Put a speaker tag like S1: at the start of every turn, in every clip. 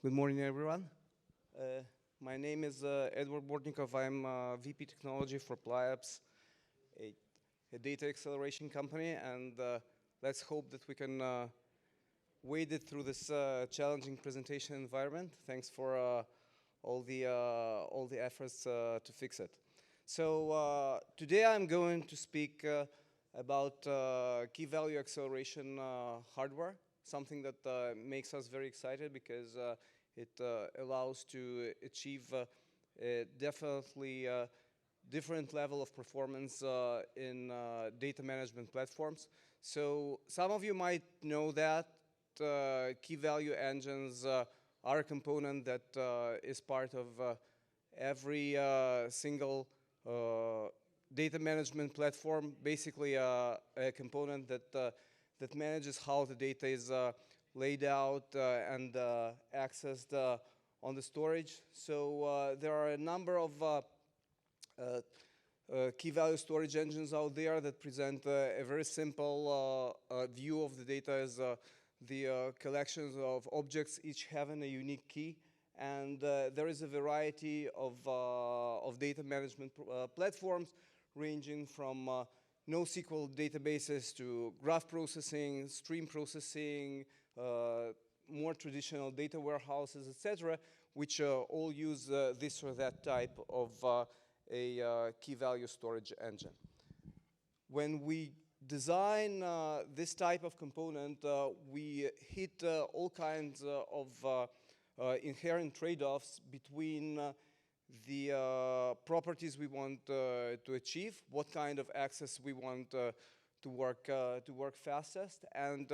S1: Good morning, everyone. My name is Edward Bortnikov. I'm VP Technology for Pliops, a data acceleration company, and let's hope that we can wade it through this challenging presentation environment. Thanks for all the efforts to fix it. So today I'm going to speak about key value acceleration hardware, something that makes us very excited because it allows to achieve a definitely different level of performance in data management platforms. So some of you might know that key value engines are a component that is part of every single data management platform, basically a component that manages how the data is laid out and accessed on the storage. So there are a number of key value storage engines out there that present a very simple view of the data as the collections of objects, each having a unique key. And there is a variety of data management platforms ranging from NoSQL databases to graph processing, stream processing, more traditional data warehouses, etc., which all use this or that type of a key value storage engine. When we design this type of component, we hit all kinds of inherent trade-offs between the properties we want to achieve, what kind of access we want to work fastest, and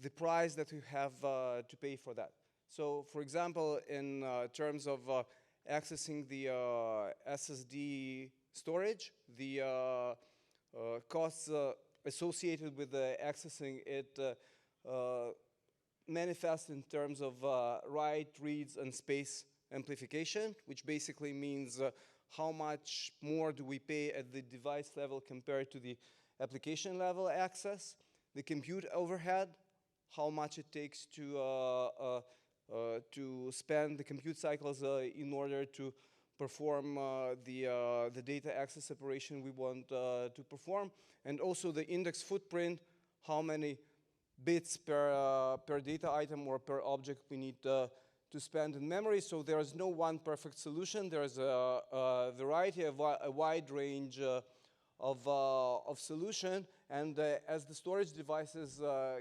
S1: the price that we have to pay for that. So, for example, in terms of accessing the SSD storage, the costs associated with accessing it manifest in terms of write, reads, and space amplification, which basically means how much more do we pay at the device level compared to the application level access, the compute overhead, how much it takes to spend the compute cycles in order to perform the data access operation we want to perform, and also the index footprint, how many bits per data item or per object we need to spend in memory. So there is no one perfect solution. There is a variety, a wide range of solution. And as the storage devices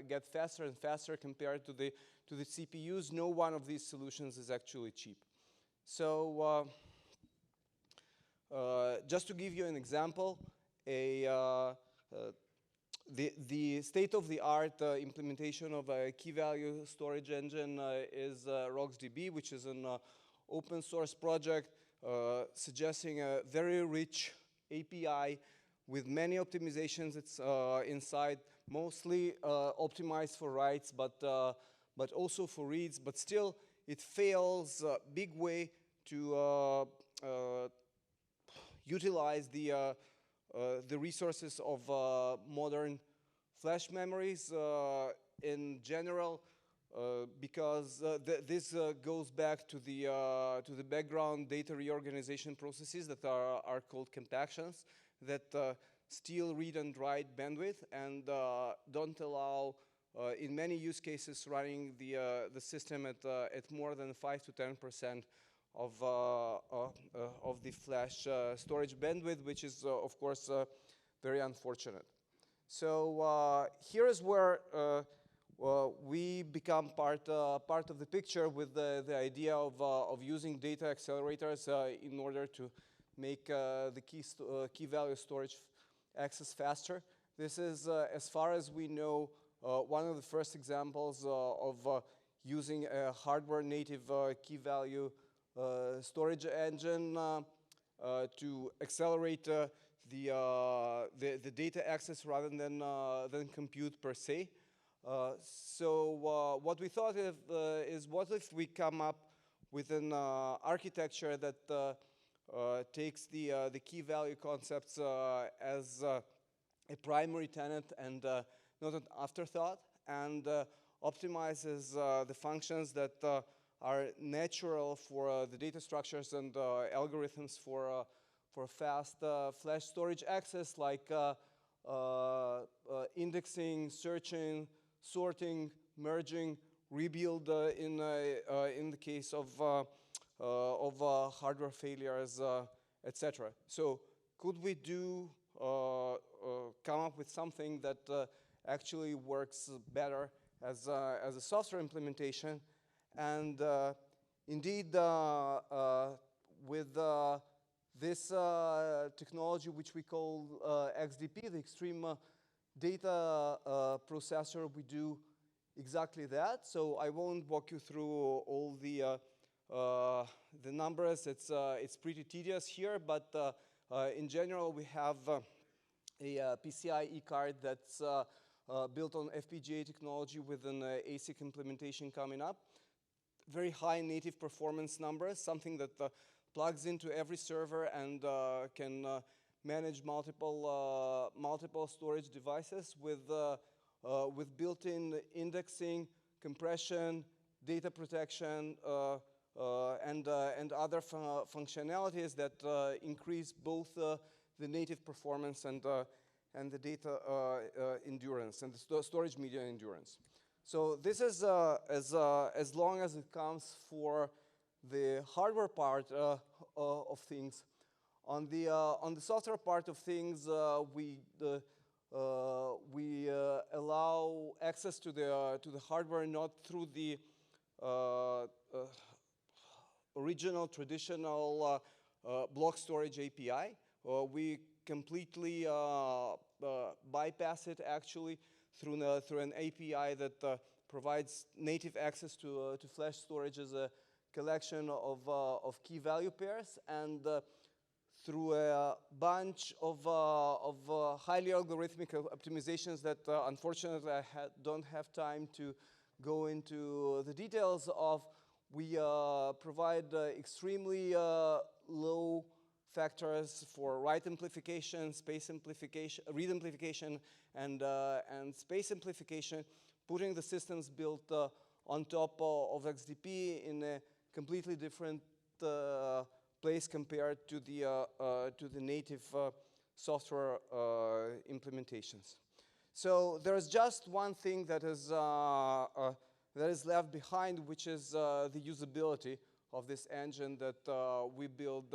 S1: get faster and faster compared to the CPUs, no one of these solutions is actually cheap. So just to give you an example, the state-of-the-art implementation of a key-value storage engine is RocksDB, which is an open-source project suggesting a very rich API with many optimizations. It's inside, mostly optimized for writes, but also for reads. But still, it fails a big way to utilize the resources of modern flash memories in general, because this goes back to the background data reorganization processes that are called compactions that steal read and write bandwidth and don't allow, in many use cases, running the system at more than 5 to 10% of the flash storage bandwidth, which is, of course, very unfortunate. So here is where we become part of the picture with the idea of using data accelerators in order to make the key value storage access faster. This is, as far as we know, one of the first examples of using a hardware-native key value storage engine to accelerate the data access rather than compute per se. So what we thought is what if we come up with an architecture that takes the key value concepts as a primary tenet and not an afterthought, and optimizes the functions that are natural for the data structures and algorithms for fast flash storage access, like indexing, searching, sorting, merging, rebuild in the case of hardware failures, etc. So could we come up with something that actually works better as a software implementation? And indeed, with this technology, which we call XDP, the Extreme Data Processor, we do exactly that. So I won't walk you through all the numbers. It's pretty tedious here, but in general, we have a PCI card that's built on FPGA technology with an ASIC implementation coming up. Very high native performance numbers, something that plugs into every server and can manage multiple storage devices with built-in indexing, compression, data protection, and other functionalities that increase both the native performance and the data endurance and the storage media endurance. So this is as long as it comes for the hardware part of things. On the software part of things, we allow access to the hardware not through the original traditional block storage API. We completely bypass it actually through an API that provides native access to flash storage as a collection of key value pairs, and through a bunch of highly algorithmic optimizations that unfortunately I don't have time to go into the details of. We provide extremely low factors for write amplification, space amplification, read amplification, and space amplification, putting the systems built on top of XDP in a completely different place compared to the native software implementations. So there's just one thing that is left behind, which is the usability of this engine that we build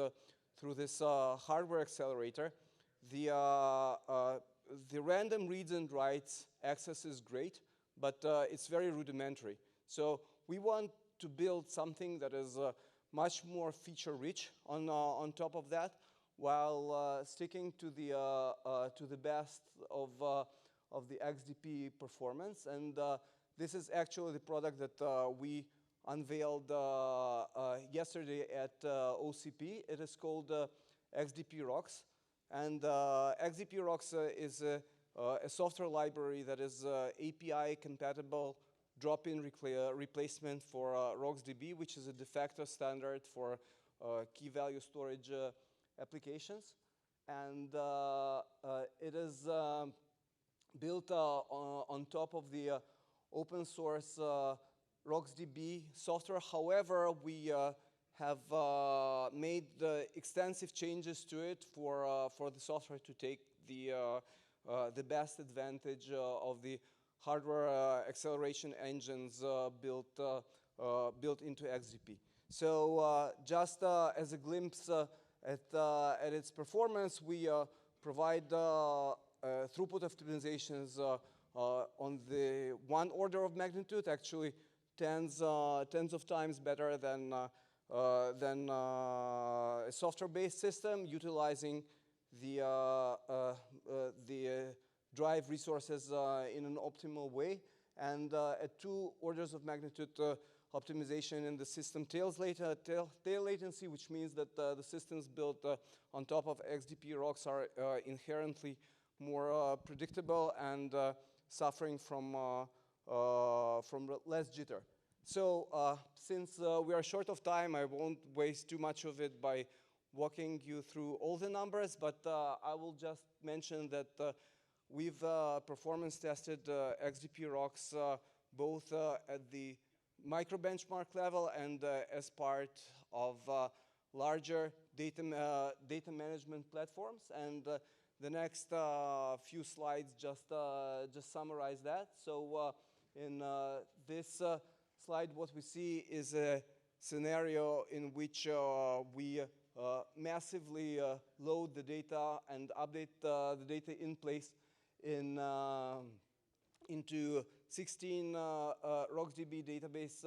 S1: through this hardware accelerator. The random reads and writes access is great, but it's very rudimentary. So we want to build something that is much more feature-rich on top of that, while sticking to the best of the XDP performance. And this is actually the product that we unveiled yesterday at OCP. It is called XDP Rocks. And XDP Rocks is a software library that is API compatible drop-in replacement for RocksDB, which is a de facto standard for key value storage applications. And it is built on top of the open source RocksDB software. However, we have made extensive changes to it for the software to take the best advantage of the hardware acceleration engines built into XDP. So just as a glimpse at its performance, we provide throughput optimizations on the one order of magnitude, actually tens of times better than a software-based system, utilizing the drive resources in an optimal way, and at 2 orders of magnitude optimization in the system tail latency, which means that the systems built on top of XDP Rocks are inherently more predictable and suffering from less jitter. So since we are short of time, I won't waste too much of it by walking you through all the numbers, but I will just mention that we've performance tested XDP Rocks both at the micro benchmark level and as part of larger data management platforms. And the next few slides just summarize that. So in this slide, what we see is a scenario in which we massively load the data and update the data in place into 16 RocksDB database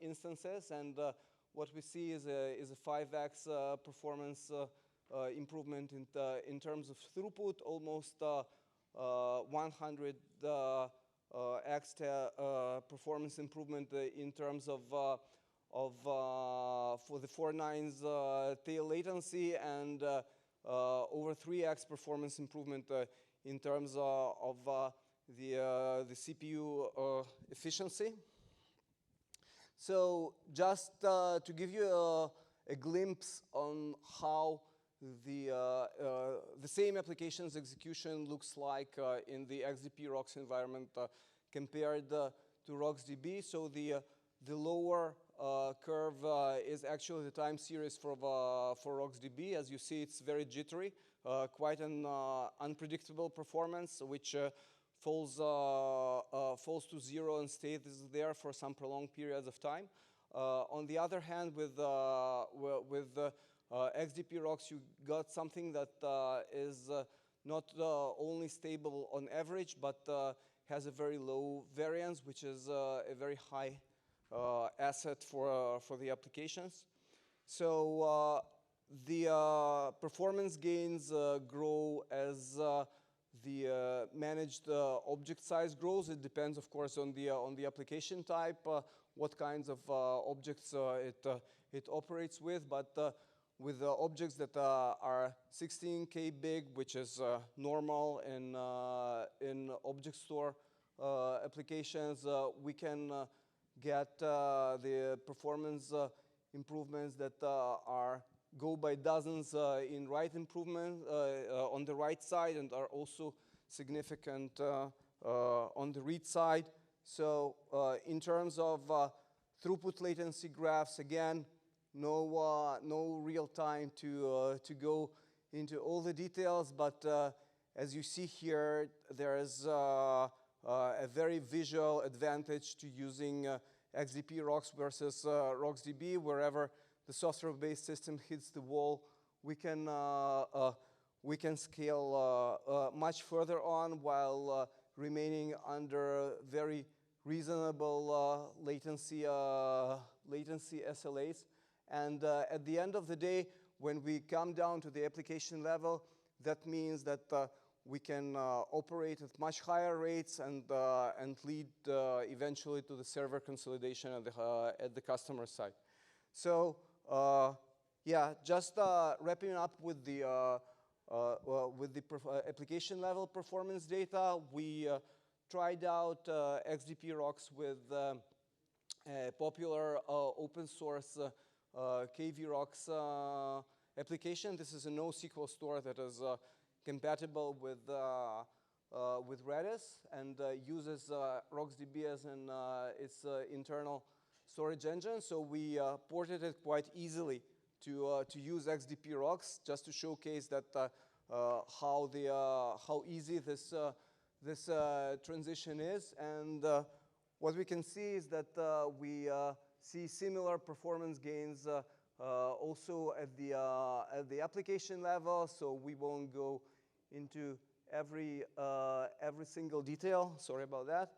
S1: instances, and what we see is a 5x performance improvement in terms of throughput, almost 100 x performance improvement in terms of for the 4 nines tail latency, and over 3x performance improvement in terms of the CPU efficiency. So just to give you a glimpse on how the same application's execution looks like in the XDP ROX environment compared to RocksDB. So the lower curve is actually the time series for RocksDB. As you see, it's very jittery, quite an unpredictable performance, which falls to 0 and stays there for some prolonged periods of time. On the other hand, with XDP ROX, you got something that is not only stable on average, but has a very low variance, which is a very high asset for the applications. So the performance gains grow as the managed object size grows. It depends, of course, on the application type, what kinds of objects it operates with. But with objects that are 16K big, which is normal in object store applications, we can get the performance improvements that go by dozens in write improvement on the write side, and are also significant on the read side. So in terms of throughput latency graphs, again, no real time to go into all the details, but as you see here, there is a very visual advantage to using XDP ROX versus RocksDB. Wherever the software-based system hits the wall, we can scale much further on while remaining under very reasonable latency SLAs. And at the end of the day, when we come down to the application level, that means that we can operate at much higher rates and lead eventually to the server consolidation at the customer side. So yeah, just wrapping up with the application level performance data, we tried out XDP ROX with a popular open source KVROX application. This is a NoSQL store that is compatible with Redis and uses RocksDB as its internal storage engine. So we ported it quite easily to use XDP ROX, just to showcase that how easy this transition is. And what we can see is that we see similar performance gains also at the application level. So we won't go into every single detail. Sorry about that.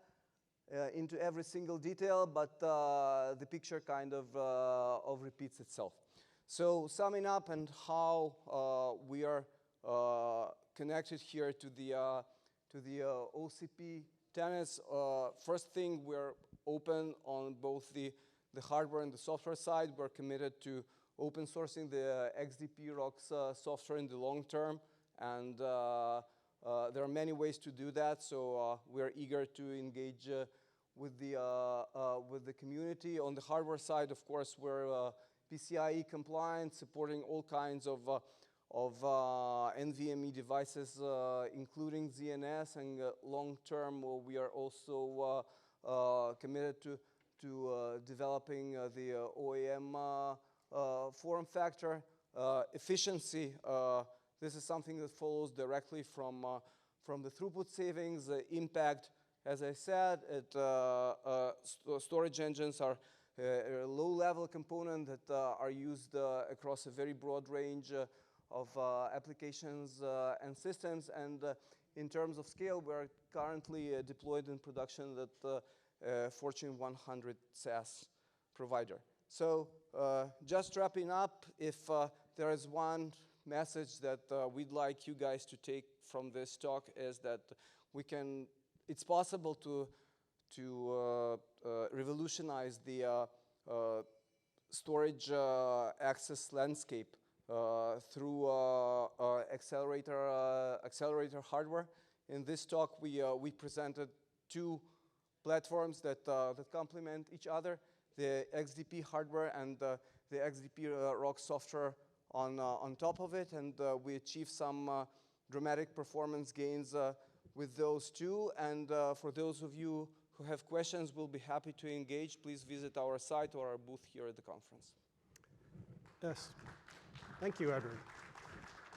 S1: Into every single detail, but the picture kind of repeats itself. So summing up and how we are connected here to the OCP Tenets. First thing, we're open on both the hardware and the software side. We're committed to open sourcing the XDP ROX software in the long term, and there are many ways to do that. So we're eager to engage with the community. On the hardware side, of course, we're PCIe compliant, supporting all kinds of NVMe devices, including ZNS, and long term we are also committed to to developing the OEM form factor. Efficiency, this is something that follows directly from the throughput savings. Impact, as I said, storage engines are a low-level component that are used across a very broad range of applications and systems. And in terms of scale, we're currently deployed in production at Fortune 100 SaaS provider. So just wrapping up, if there is one message that we'd like you guys to take from this talk is that it's possible to revolutionize the storage access landscape through accelerator hardware. In this talk, we presented two platforms that complement each other: the XDP hardware and the XDP ROC software on top of it, and we achieved some dramatic performance gains with those two. And for those of you who have questions, we'll be happy to engage. Please visit our site or our booth here at the conference.
S2: Yes. Thank you, Edward.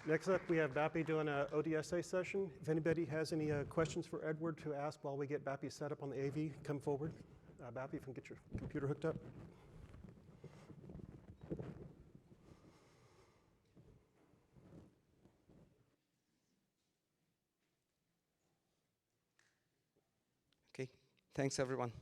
S2: Next up, we have Bappy doing an ODSA session. If anybody has any questions for Edward to ask while we get Bappy set up on the AV, come forward. Bappy, if you can get your computer hooked up.
S1: Okay, thanks everyone.